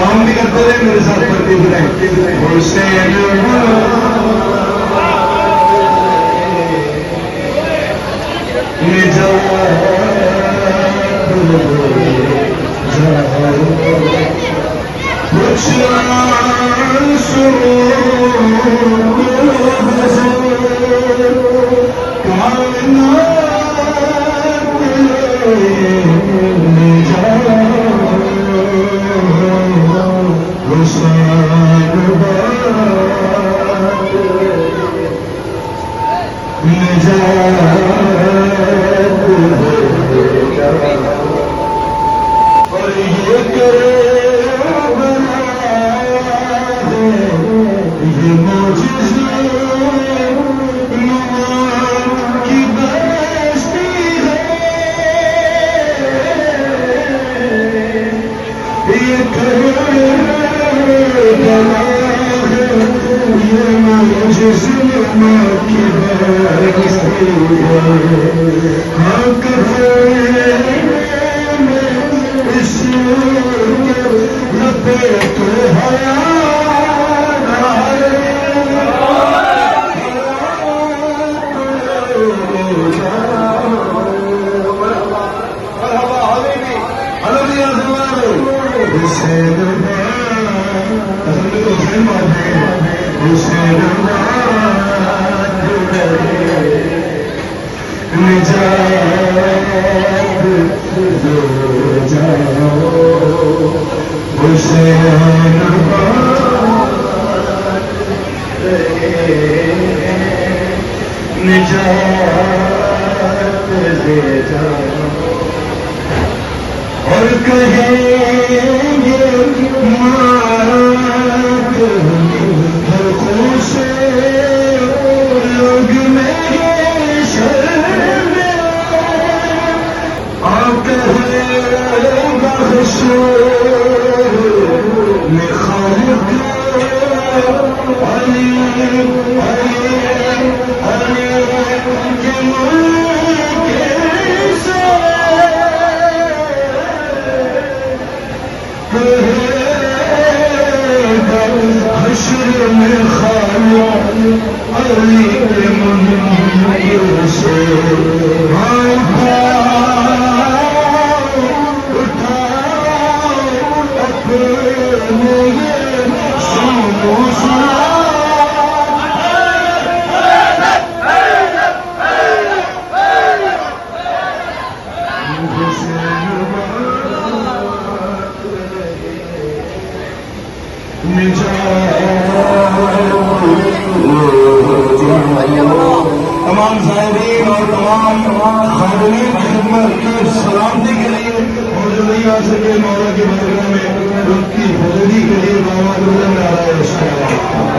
काम भी करते रहे मेरे साथ पढ़ते भी रहे हुसैन और कहेंगे लोग मेरे शर्म आकर बख्शो खालिक अली अली अली के मुल्क से हश्र में खालिक अली के मुल्क से तमाम साहिबीन और तमाम खादिमीन की खिदमत की सलामती के लिए और जो नहीं आ सके मौला की बरकत में उनकी हजरी के लिए बाबा दुल्हन आ रहा हुसैन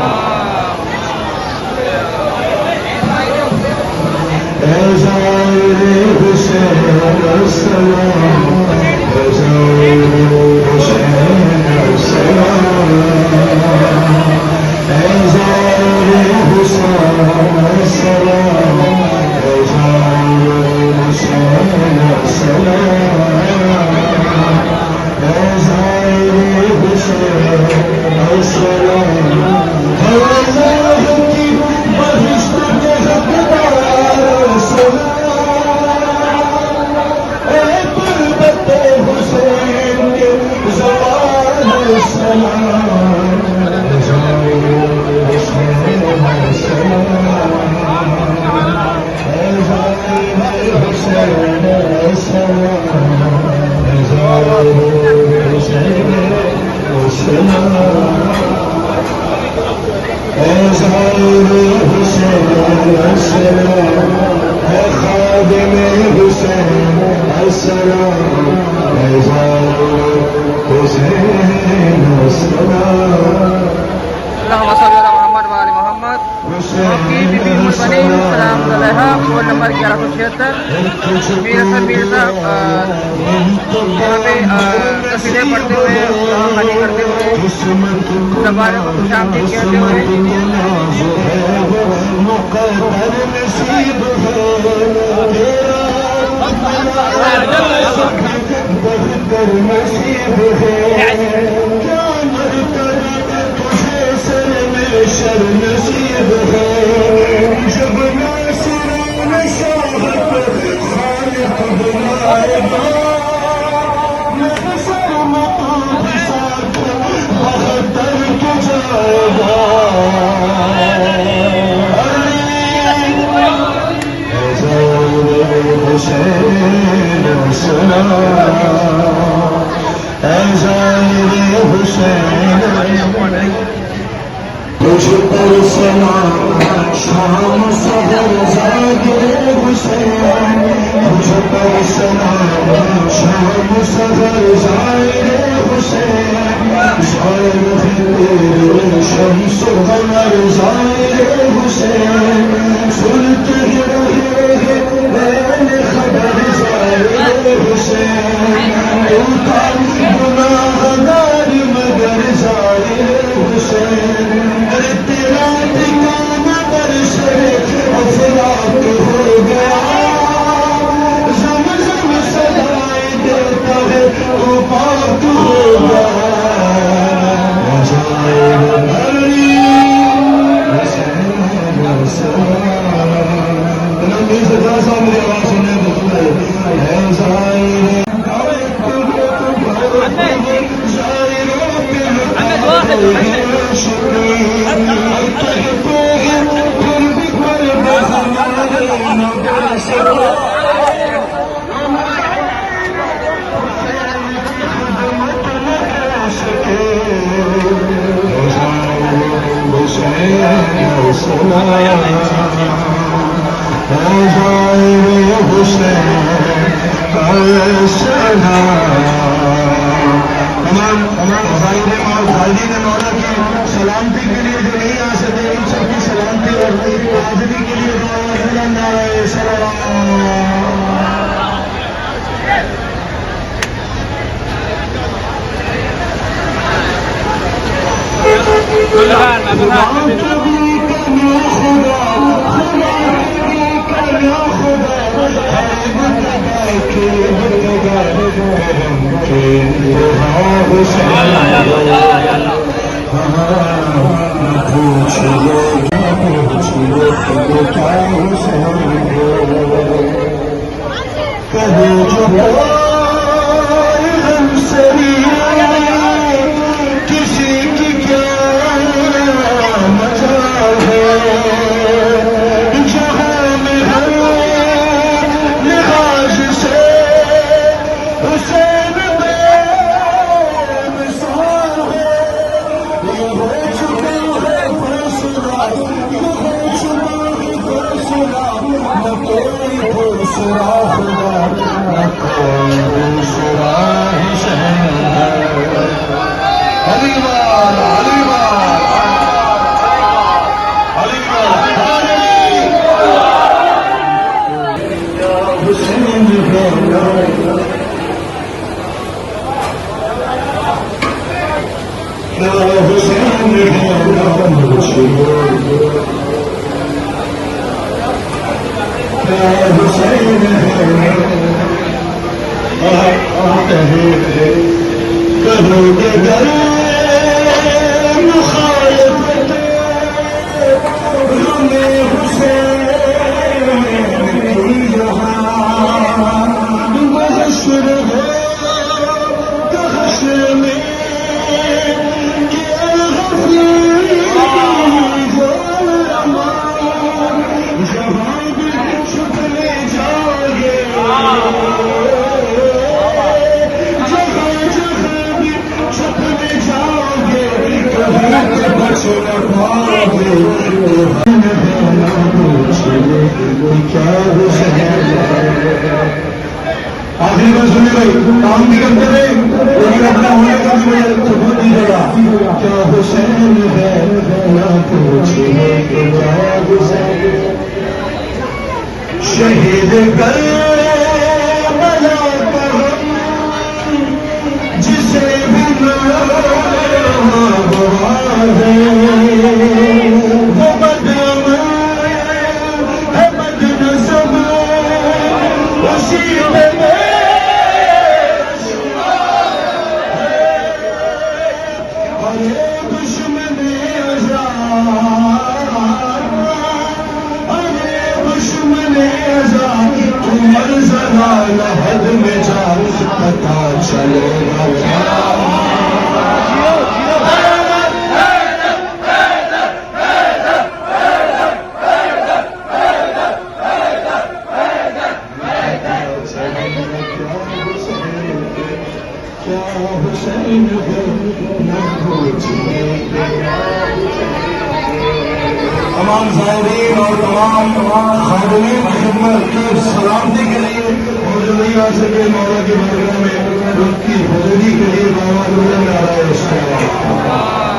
फोन नंबर 1176। मीर साहब यहाँ पे तस्वीरें पढ़ते हुए खाली करते हुए दरबार को शांति कहते हुए मुझ पर सलाम शाम सफर जागे हुसैन, मुझ पर सलाम शाम सफर जागे हुसैन, शम्स कमर जागे हुसैन, सुनते रहे मैंने खबर जागे हुसैन, गुनाहगार मगर जागे हुसैन, तेरा ठिकाना दर्शन अफराक हो गया, ज़म-ज़म सदाएं देता है वो पाक हो गया, मेरी आवाज सुनने सलामती के लिए जो नहीं आ सके उन सबकी सलामती और हाजिरी के लिए किसी की क्या मजा है, जहां में हर लिहाज से हुसैन बेमिसाल है, ये हो चुका है फैसला, ये हो चुका है फैसला, न कोई दूसरा खुदा, न कोई दूसरा करोगे गर मुखालफत हमें हुसैन की यहाँ महशर है हशर में किया गफीर जहाँ भी छुपने जाओगे, छुपने जाओगे कहीं बच न पाओगे। क्या हुसैन आखिरी बार सुनिए भाई, काम भी करते रहे लेकिन अपना होने का भी सबूत दीजिएगा। क्या हुसैन है ना पूछिए कि क्या हुसैन, शहीद कर बला कर जिसे भी वो बदम है बदनसब उसी में दुश्मन दुश्मन उमर जरा लहद में जा पता चलेगा तमाम साहिबीन और तमाम खादिमीन की खिदमत की सलामती के लिए और जो नहीं आ सके मौला की बरगद में उनकी बदली के लिए बाबा में आ रहा है।